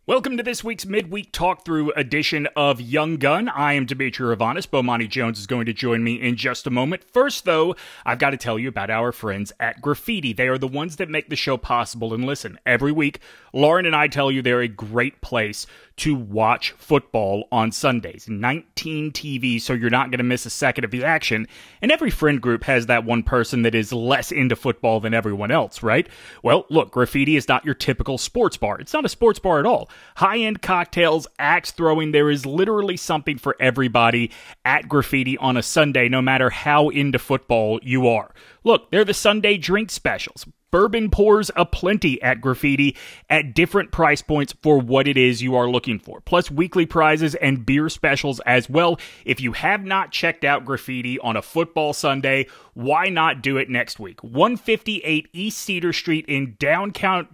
Welcome to this week's midweek talk-through edition of Young Gun. I am Demetri. Bomani Jones is going to join me in just a moment. First, though, I've got to tell you about our friends at Graffiti. They are the ones that make the show possible. And listen, every week, Lauren and I tell you they're a great place to watch football on Sundays. 19 TVs, so you're not going to miss a second of the action. And every friend group has that one person that is less into football than everyone else, right? Well, look, Graffiti is not your typical sports bar. It's not a sports bar at all. High-end cocktails, axe throwing, there is literally something for everybody at Graffiti on a Sunday, no matter how into football you are. Look, they're the Sunday drink specials. Bourbon pours aplenty at Graffiti at different price points for what it is you are looking for. Plus weekly prizes and beer specials as well. If you have not checked out Graffiti on a football Sunday, why not do it next week? 158 East Cedar Street in downtown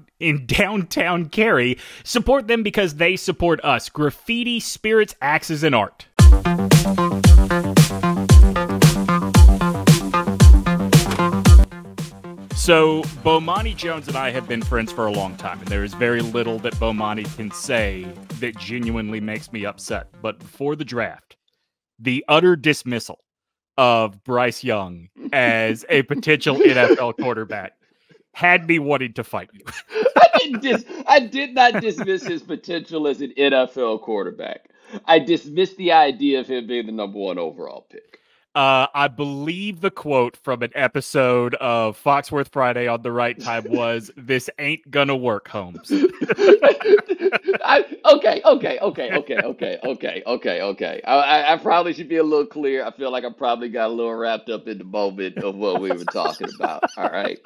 Cary. Support them because they support us. Graffiti, spirits, axes, and art. So, Bomani Jones and I have been friends for a long time, and there is very little that Bomani can say that genuinely makes me upset. But before the draft, the utter dismissal of Bryce Young as a potential NFL quarterback had me wanting to fight you. I did not dismiss his potential as an NFL quarterback. I dismissed the idea of him being the number one overall pick. I believe the quote from an episode of Foxworth Friday on the Right Time was, "This ain't gonna work, Holmes." Okay. I probably should be a little clear. I feel like I probably got a little wrapped up in the moment of what we were talking about. All right.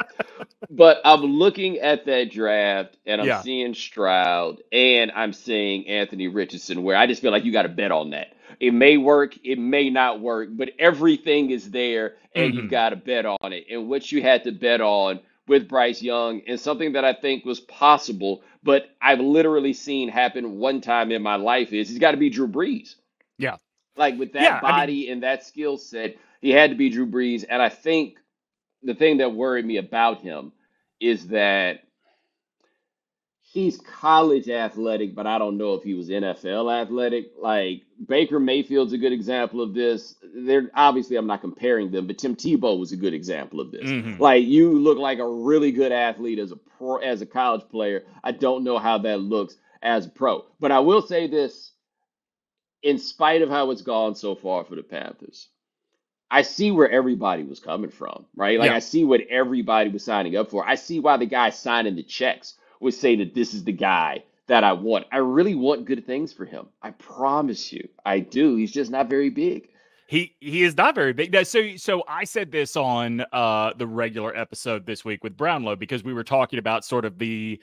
But I'm looking at that draft and I'm seeing Stroud and I'm seeing AnthonyRichardson, where I just feel like you got to bet on that. It may work, it may not work, but everything is there and you've got to bet on it. And what you had to bet on with Bryce Young, and something that I think was possible, but I've literally seen happen one time in my life, is he's got to be Drew Brees. Yeah. Like with that body and that skill set, he had to be Drew Brees. And I think the thing that worried me about him is that he's college athletic, but I don't know if he was NFL athletic. Like Baker Mayfield's a good example of this. Obviously, I'm not comparing them, but Tim Tebow was a good example of this. Like, you look like a really good athlete as a college player. I don't know how that looks as a pro. But I will say this, in spite of how it's gone so far for the Panthers, I see where everybody was coming from, right? Like, I see what everybody was signing up for. I see why the guy signing the checks would say that this is the guy that I want. I really want good things for him. I promise you, I do. He's just not very big. He is not very big. So I said this on the regular episode this week with Brownlow, because we were talking about sort of the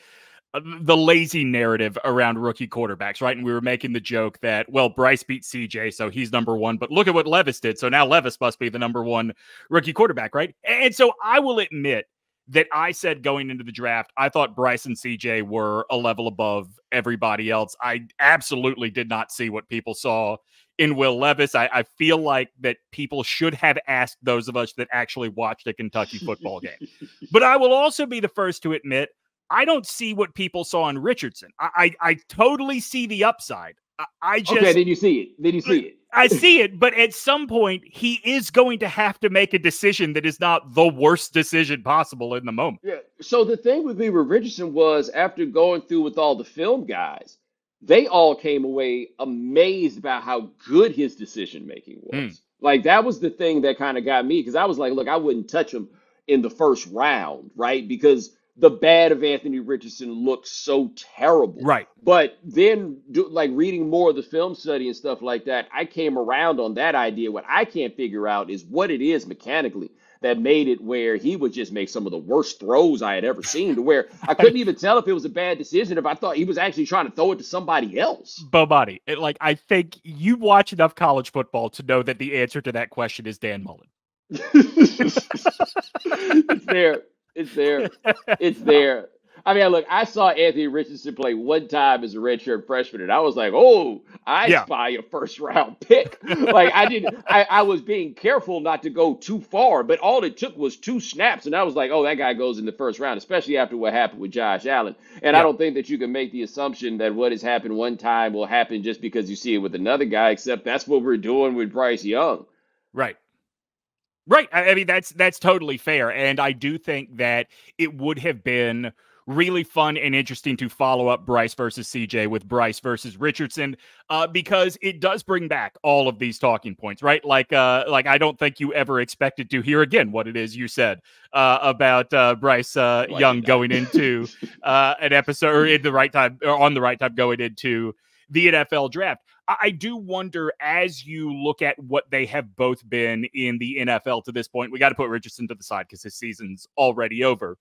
lazy narrative around rookie quarterbacks, right? And we were making the joke that, well, Bryce beat CJ, so he's number one, but look at what Levis did. So now Levis must be the number one rookie quarterback, right? And so I will admit that I said going into the draft, I thought Bryce and CJ were a level above everybody else. I absolutely did not see what people saw in Will Levis. I feel like that people should have asked those of us that actually watched a Kentucky football game. But I will also be the first to admit, I don't see what people saw in Richardson. I totally see the upside. Okay, did you see it? I see it, but at some point, he is going to have to make a decision that is not the worst decision possible in the moment. Yeah. So the thing with me with Richardson was, after going through with all the film guys, they all came away amazed about how good his decision making was. Like, that was the thing that kind of got me, because I was like, look, I wouldn't touch him in the first round, right? Because the bad of Anthony Richardson looked so terrible. Right. But then, like, reading more of the film study and stuff like that, I came around on that idea. What I can't figure out is what it is mechanically that made it where he would just make some of the worst throws I had ever seen, to where I couldn't even tell if it was a bad decision, if I thought he was actually trying to throw it to somebody else. Bomani, I think you watch enough college football to know that the answer to that question is Dan Mullen. It's there. I mean, look, I saw Anthony Richardson play one time as a redshirt freshman, and I was like, oh, I spy a first-round pick. Like, I was being careful not to go too far, but all it took was 2 snaps, and I was like, oh, that guy goes in the first round, especially after what happened with Josh Allen. And I don't think that you can make the assumption that what has happened one time will happen just because you see it with another guy, except that's what we're doing with Bryce Young. Right. Right. I mean, that's totally fair. And I do think that it would have been really fun and interesting to follow up Bryce versus CJ with Bryce versus Richardson, because it does bring back all of these talking points, right? Like I don't think you ever expected to hear again what it is you said about Bryce Young going into an episode or in the right time or on the right time going into the NFL draft. I do wonder, as you look at what they have both been in the NFL to this point, we got to put Richardson to the side because his season's already over.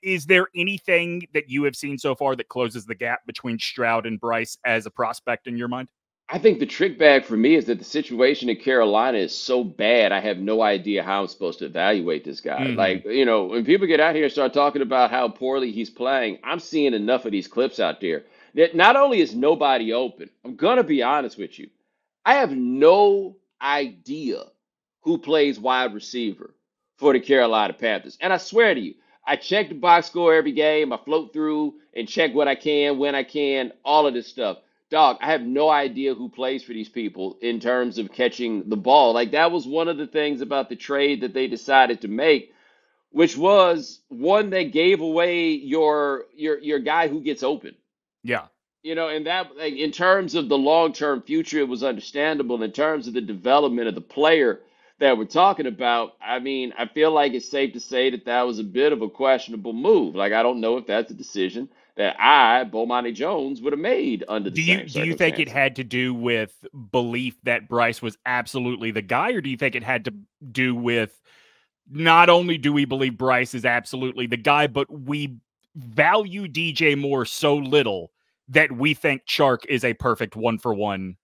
Is there anything that you have seen so far that closes the gap between Stroud and Bryce as a prospect in your mind? I think the trick bag for me is that the situation in Carolina is so bad, I have no idea how I'm supposed to evaluate this guy. Mm-hmm. Like, you know, when people get out here and start talking about how poorly he's playing, I'm seeing enough of these clips out there that not only is nobody open, I'm going to be honest with you, I have no idea who plays wide receiver for the Carolina Panthers. And I swear to you, I check the box score every game. I float through and check what I can, when I can, all of this stuff. Dog, I have no idea who plays for these people in terms of catching the ball. Like, that was one of the things about the trade that they decided to make, which was one that gave away your guy who gets open. Yeah. You know, and that, like, in terms of the long-term future, it was understandable. In terms of the development of the player that we're talking about, I mean, I feel like it's safe to say that that was a bit of a questionable move. Like, I don't know if that's a decision that Bomani Jones, would have made under the same circumstances. Do you think it had to do with belief that Bryce was absolutely the guy, or do you think it had to do with not only do we believe Bryce is absolutely the guy, but we value DJ Moore so little that we think Chark is a perfect 1-for-1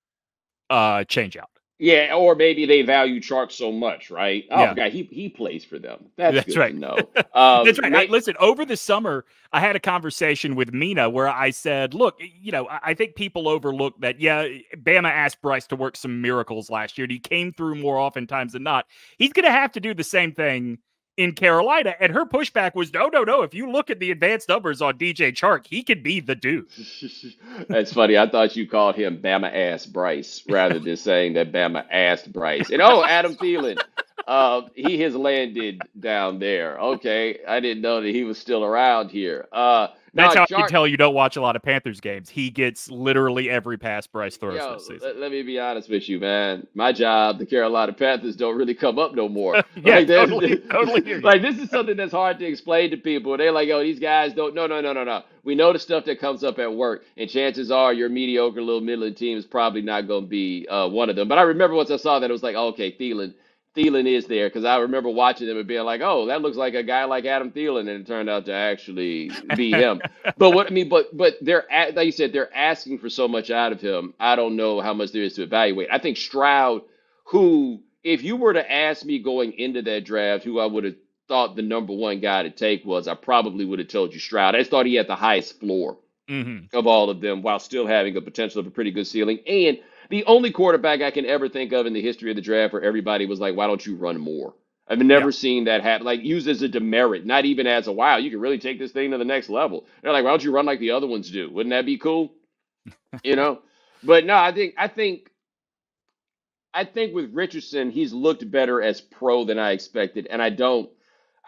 change out? Yeah, or maybe they value Chark so much, right? Oh, yeah. God, he plays for them. That's good right. to know. That's right. Listen, over the summer, I had a conversation with Mina where I said, look, you know, I think people overlook that, yeah, Bama asked Bryce to work some miracles last year. He came through more oftentimes than not. He's going to have to do the same thing in Carolina. And her pushback was, no. If you look at the advanced numbers on DJ Chark, he could be the dude. That's funny. I thought you called him Bama asked Bryce rather than saying that Bama asked Bryce. And Adam Thielen, he has landed down there. Okay. I didn't know that he was still around here. That's how I can tell you don't watch a lot of Panthers games. He gets literally every pass Bryce throws this season. Let me be honest with you, man. My job, the Carolina Panthers, don't really come up no more. Yeah, like, totally. Like, this is something that's hard to explain to people. They're like, oh, these guys don't. No. We know the stuff that comes up at work, and chances are your mediocre little middling team is probably not going to be one of them. But I remember once I saw that, it was like, oh, okay, Thielen is there, because I remember watching them and being like, oh, that looks like a guy like Adam Thielen, and it turned out to actually be him. But they're, like you said, they're asking for so much out of him. I don't know how much there is to evaluate. I think Stroud, who, if you were to ask me going into that draft who I would have thought the number one guy to take was, I probably would have told you Stroud. I just thought he had the highest floor of all of them, while still having a potential of a pretty good ceiling. And the only quarterback I can ever think of in the history of the draft where everybody was like, why don't you run more? I've never seen that happen, like, used as a demerit, not even as a, wow, you can really take this thing to the next level. They're like, why don't you run like the other ones do? Wouldn't that be cool? You know? But no, I think with Richardson, he's looked better as pro than I expected. And I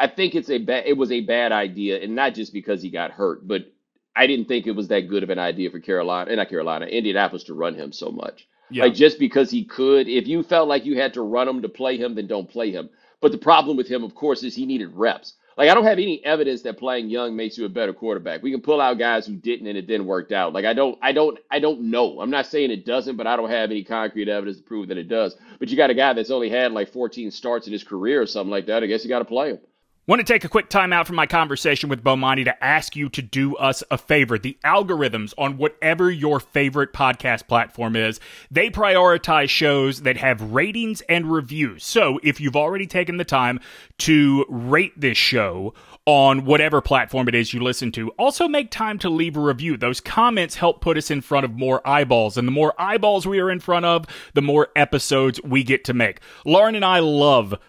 think it was a bad idea, and not just because he got hurt, but I didn't think it was that good of an idea for Indianapolis to run him so much. Yeah. Like, just because he could, if you felt like you had to run him to play him, then don't play him. But the problem with him, of course, is he needed reps. Like, I don't have any evidence that playing young makes you a better quarterback. We can pull out guys who didn't and it didn't work out. Like, I don't know. I'm not saying it doesn't, but I don't have any concrete evidence to prove that it does. But you got a guy that's only had like 14 starts in his career or something like that. I guess you got to play him. Want to take a quick time out from my conversation with Bomani to ask you to do us a favor. The algorithms on whatever your favorite podcast platform is, they prioritize shows that have ratings and reviews. So if you've already taken the time to rate this show on whatever platform it is you listen to. Also make time to leave a review. Those comments help put us in front of more eyeballs, and the more eyeballs we are in front of, the more episodes we get to make. Lauren and I love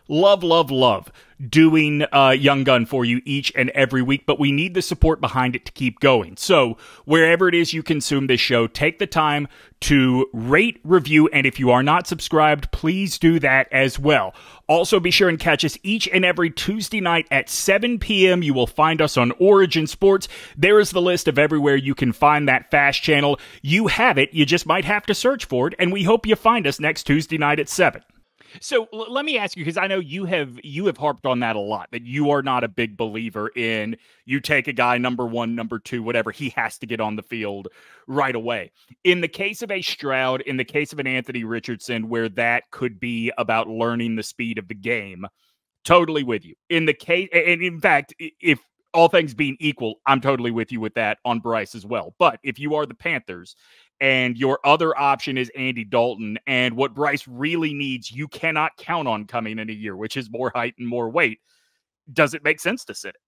doing Young Gun for you each and every week, but we need the support behind it to keep going. So wherever it is you consume this show, take the time to rate, review, and if you are not subscribed, please do that as well. Also, be sure and catch us each and every Tuesday night at 7 p.m. You will find us on Origin Sports. There is the list of everywhere you can find that FAST channel. You have it. You just might have to search for it, and we hope you find us next Tuesday night at 7. So let me ask you, because I know you have harped on that a lot, that you are not a big believer in you take a guy number 1, number 2, whatever, he has to get on the field right away. In the case of a Stroud, in the case of an AnthonyRichardson, where that could be about learning the speed of the game, totally with you. In the case, and in fact, if all things being equal, I'm totally with you with that on Bryce as well. But if you are the Panthers and your other option is Andy Dalton, and what Bryce really needs, you cannot count on coming in a year, which is more height and more weight, does it make sense to sit it?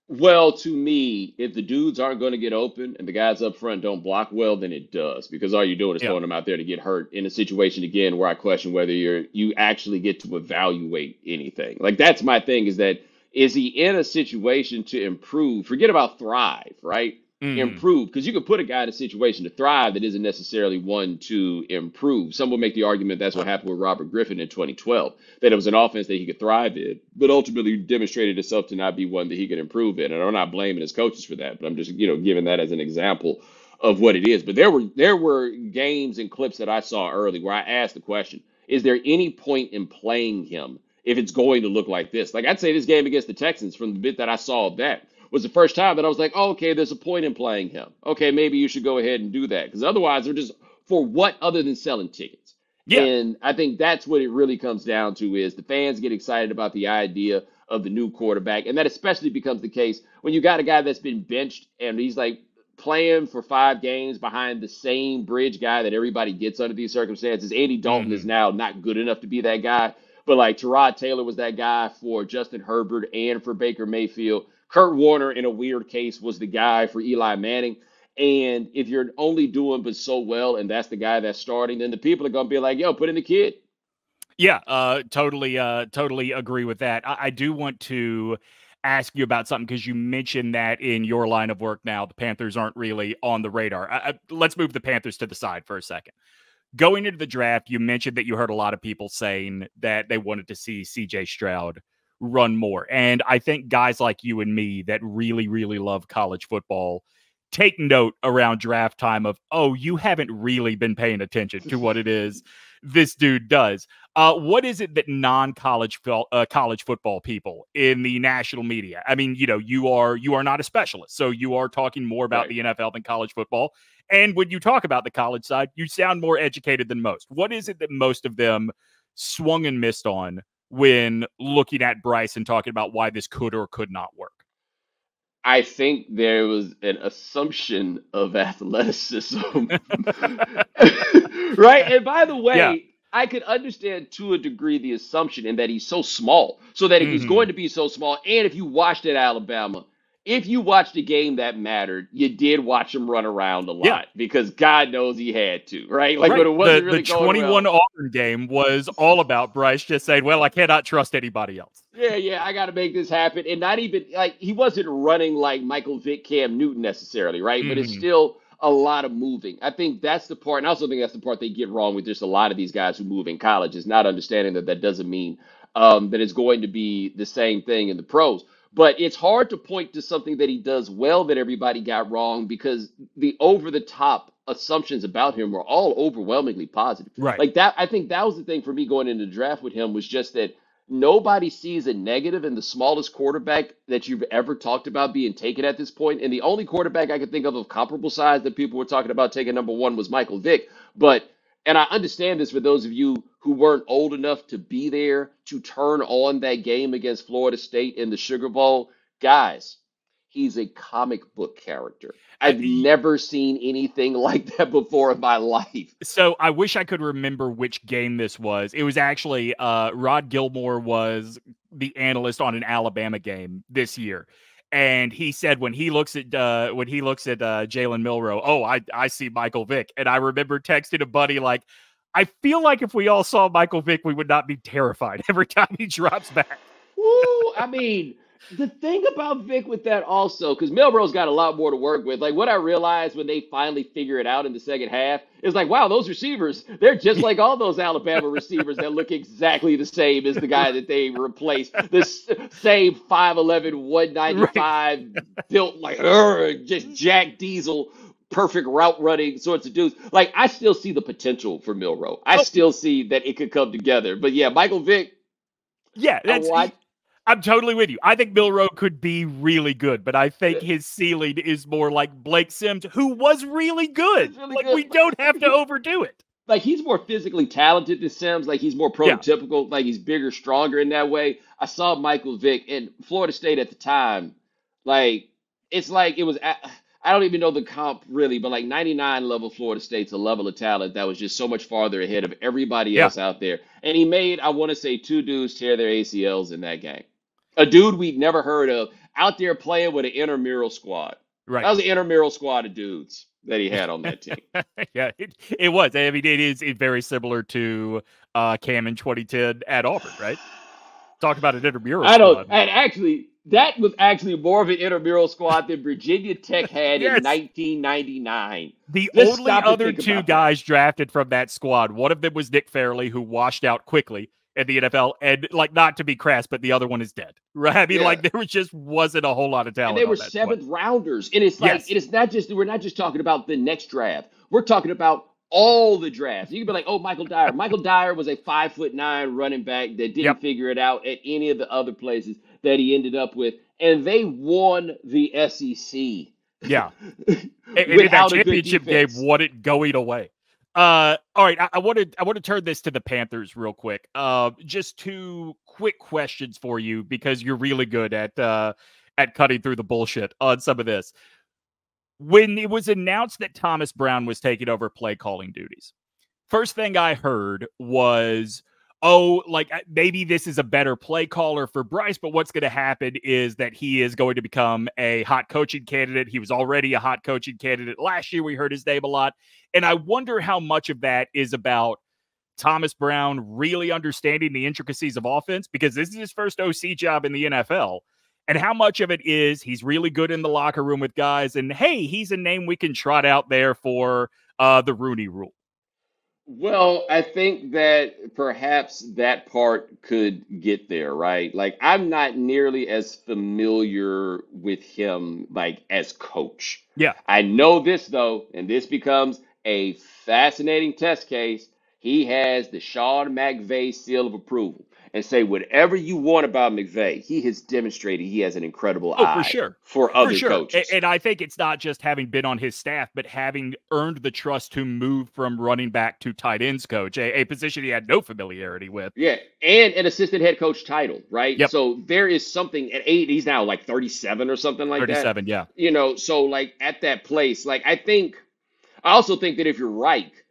Well, to me, if the dudes aren't going to get open and the guys up front don't block well, then it does, because all you're doing is throwing them out there to get hurt in a situation, again, where I question whether you actually get to evaluate anything. Like, that's my thing, is he in a situation to improve? Forget about thrive, right? Improve, because you can put a guy in a situation to thrive that isn't necessarily one to improve. Some will make the argument that's what happened with Robert Griffin in 2012, that it was an offense that he could thrive in, but ultimately demonstrated itself to not be one that he could improve in. And I'm not blaming his coaches for that, but I'm just, giving that as an example of what it is. But there were games and clips that I saw early where I asked the question, is there any point in playing him if it's going to look like this? Like, I'd say this game against the Texans, from the bit that I saw of that, was the first time that I was like, oh, okay, there's a point in playing him. Okay, maybe you should go ahead and do that. Because otherwise, they're just, for what other than selling tickets? Yeah. And I think that's what it really comes down to, is the fans get excited about the idea of the new quarterback. And that especially becomes the case when you got a guy that's been benched and he's like playing for 5 games behind the same bridge guy that everybody gets under these circumstances. Andy Dalton is now not good enough to be that guy. But like Tyrod Taylor was that guy for Justin Herbert and for Baker Mayfield. Kurt Warner, in a weird case, was the guy for Eli Manning. And if you're only doing but so well, and that's the guy that's starting, then the people are going to be like, yo, put in the kid. Yeah, totally agree with that. I do want to ask you about something, because you mentioned that in your line of work now, the Panthers aren't really on the radar. Let's move the Panthers to the side for a second. Going into the draft, you mentioned that you heard a lot of people saying that they wanted to see CJStroud run more. And I think guys like you and me that really, really love college football take note around draft time of, oh, you haven't really been paying attention to what it is this dude does. What is it that non-college college football people in the national media, I mean, you are not a specialist, so you are talking more about the NFL than college football. And when you talk about the college side, you sound more educated than most. What is it that most of them swung and missed on when looking at Bryce and talking about why this could or could not work? I think there was an assumption of athleticism. Right? And by the way, I could understand to a degree the assumption in that he's so small. So that if he's going to be so small, and if you watched at Alabama, if you watched a game that mattered, you did watch him run around a lot, because God knows he had to, right? Like, when it wasn't really going well. The 21 Auburn game was all about Bryce just saying, well, I cannot trust anybody else. Yeah, I got to make this happen. And not even, like, he wasn't running like MichaelVick, Cam Newton necessarily, right? But it's still a lot of moving. I think that's the part, and I also think that's the part they get wrong with just a lot of these guys who move in college, is not understanding that doesn't mean that it's going to be the same thing in the pros. But it's hard to point to something that he does well that everybody got wrong, because the over-the-top assumptions about him were all overwhelmingly positive. Right. Like that, I think that was the thing for me going into the draft with him, was just that nobody sees a negative in the smallest quarterback that you've ever talked about being taken at this point. And the only quarterback I could think of comparable size that people were talking about taking number 1 was MichaelVick. And I understand this for those of you who weren't old enough to be there to turn on that game against Florida State in the Sugar Bowl. Guys, he's a comic book character. I've never seen anything like that before in my life. So I wish I could remember which game this was. It was actually Rod Gilmore was the analyst on an Alabama game this year. And he said when he looks at Jalen Milroe, oh, I see Michael Vick. And I remember texting a buddy like, I feel like if we all saw Michael Vick, we would not be terrified every time he drops back. Woo! I mean, the thing about Vic with that also, because Milroe's got a lot more to work with. Like what I realized when they finally figure it out in the second half is like, wow, those receivers, they're just like all those Alabama receivers that look exactly the same as the guy that they replaced. This same 5'11", 195, right. Built like just Jack Diesel, perfect route running sorts of dudes. Like I still see the potential for Milroe. I still see that it could come together. But yeah, Michael Vick. Yeah, I'm totally with you. I think Milroe could be really good, but I think his ceiling is more like Blake Sims, who was really good. We don't have to overdo it. Like, he's more physically talented than Sims. Like, he's more prototypical. Yeah. Like, he's bigger, stronger in that way. I saw Michael Vick in Florida State at the time. Like, it's like it was I don't even know the comp really, but like 99 level Florida State's a level of talent that was just so much farther ahead of everybody else out there. And he made, I want to say, 2 dudes tear their ACLs in that game. A dude we'd never heard of out there playing with an intramural squad. Right. That was an intramural squad of dudes that he had on that team. Yeah, it was. I mean, it is very similar to Cam in 2010 at Auburn, right? Talk about an intramural squad. And actually, that was actually more of an intramural squad than Virginia Tech had in 1999. The only other 2 guys drafted from that squad, one of them was Nick Fairley, who washed out quickly in the NFL, and like, not to be crass, but the other one is dead, right? I mean, like, there wasn't a whole lot of talent. And they were 7th rounders, and it's like it is not just, we're not just talking about the next draft. We're talking about all the drafts. You can be like, oh, Michael Dyer. Michael Dyer was a 5'9" running back that didn't figure it out at any of the other places that he ended up with, and they won the SEC. Yeah, and in that championship game, won it going away. All right, I want to turn this to the Panthers real quick. Just 2 quick questions for you, because you're really good at cutting through the bullshit on some of this. When it was announced that ThomasBrown was taking over play calling duties, first thing I heard was, oh, like, maybe this is a better play caller for Bryce, but what's going to happen is that he is going to become a hot coaching candidate. He was already a hot coaching candidate. Last year, we heard his name a lot. And I wonder how much of that is about ThomasBrown really understanding the intricacies of offense, because this is his first OC job in the NFL. And how much of it is he's really good in the locker room with guys, and hey, he's a name we can trot out there for the Rooney Rule. Well, I think that perhaps that part could get there, right? Like, I'm not nearly as familiar with him, like, as coach. Yeah. I know this, though, and this becomes a fascinating test case. He has the Sean McVay seal of approval. And say whatever you want about McVay, he has demonstrated he has an incredible eye for other coaches. And I think it's not just having been on his staff, but having earned the trust to move from running back to tight ends coach, a position he had no familiarity with. Yeah, and an assistant head coach title, right? Yep. So there is something at 8, he's now like 37 or something like 37, that. 37, yeah. You know, so like at that place, like I also think that if you're Reich,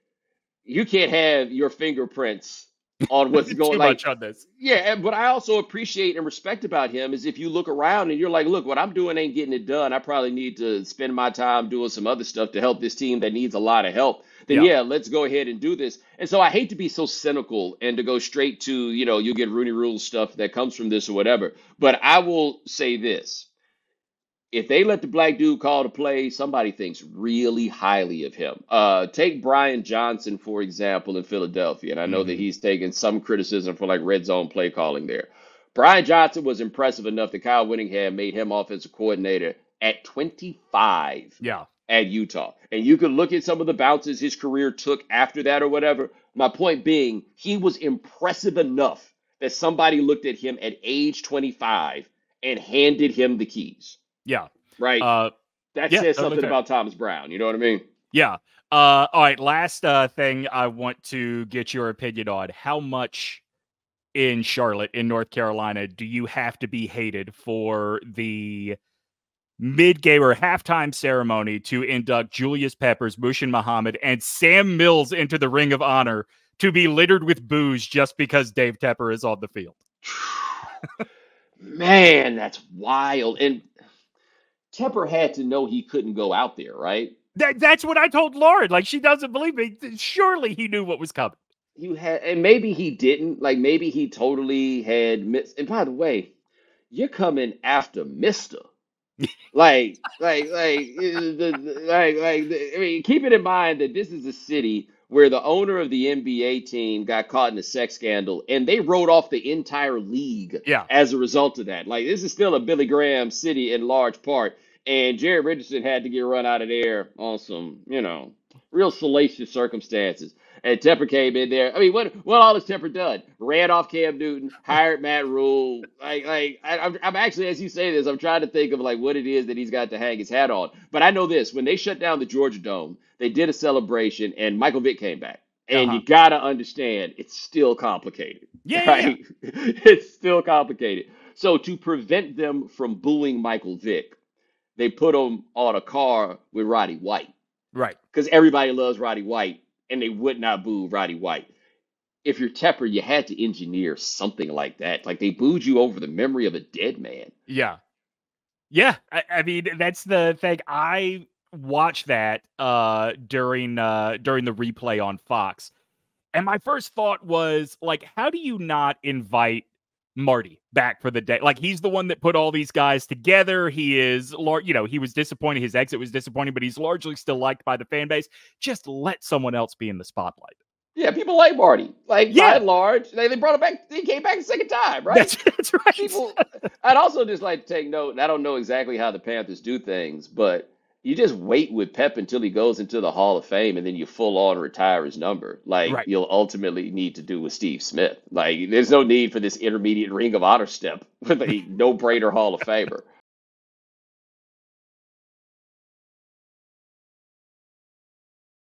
you can't have your fingerprints on what's going on. Too much on this. Yeah, but I also appreciate and respect about him is if you look around and you're like, look, what I'm doing ain't getting it done. I probably need to spend my time doing some other stuff to help this team that needs a lot of help. Then let's go ahead and do this. And so I hate to be so cynical and to go straight to, you get Rooney Rule stuff that comes from this or whatever. But I will say this. If they let the black dude call the play, somebody thinks really highly of him. Take Brian Johnson, for example, in Philadelphia. And I know that he's taken some criticism for like red zone play calling there. Brian Johnson was impressive enough that Kyle Whittingham made him offensive coordinator at 25 at Utah. And you could look at some of the bounces his career took after that or whatever. My point being, he was impressive enough that somebody looked at him at age 25 and handed him the keys. Yeah. Right. That says something about ThomasBrown. You know what I mean? Yeah. All right. Last thing I want to get your opinion on. How much in Charlotte, in North Carolina, do you have to be hated for the mid-game or halftime ceremony to induct Julius Peppers, Mushin Muhammad, and Sam Mills into the Ring of Honor to be littered with booze just because DaveTepper is on the field? Man, that's wild. And Tepper had to know he couldn't go out there, right? That's what I told Lauren. Like, she doesn't believe me. Surely he knew what was coming. You had, and maybe he didn't. Like maybe he totally had missed. And by the way, you're coming after Mister. I mean, keep it in mind that this is a city where the owner of the NBA team got caught in a sex scandal, and they wrote off the entire league Yeah. as a result of that. Like, this is still a Billy Graham city in large part, and Jared Richardson had to get run out of there on some, real salacious circumstances. And Tepper came in there. I mean, what all has Tepper done? Ran off Cam Newton, hired Matt Rule. I'm actually, as you say this, I'm trying to think of like what it is that he's got to hang his hat on. But I know this: when they shut down the Georgia Dome, they did a celebration, and MichaelVick came back. And you gotta understand, it's still complicated, right? Yeah. It's still complicated. So to prevent them from booing Michael Vick, they put him on a car with Roddy White. Right. Because everybody loves Roddy White, and they would not boo Roddy White. If you're Tepper, you had to engineer something like that. Like they booed you over the memory of a dead man. Yeah. Yeah. I mean, that's the thing. I watched that during the replay on Fox. And my first thought was, like, how do you not invite Marty back for the day? Like, he's the one that put all these guys together. He is, he was disappointing. His exit was disappointing, but he's largely still liked by the fan base. Just let someone else be in the spotlight. Yeah, people like Marty. Like, by and large, they brought him back. He came back the second time, right? That's right. People, I'd also just like to take note, and I don't know exactly how the Panthers do things, but you just wait with Pep until he goes into the Hall of Fame, and then you full on retire his number. Like you'll ultimately need to do with Steve Smith. Like there's no need for this intermediate Ring of Honor step with a no-brainer Hall of Famer.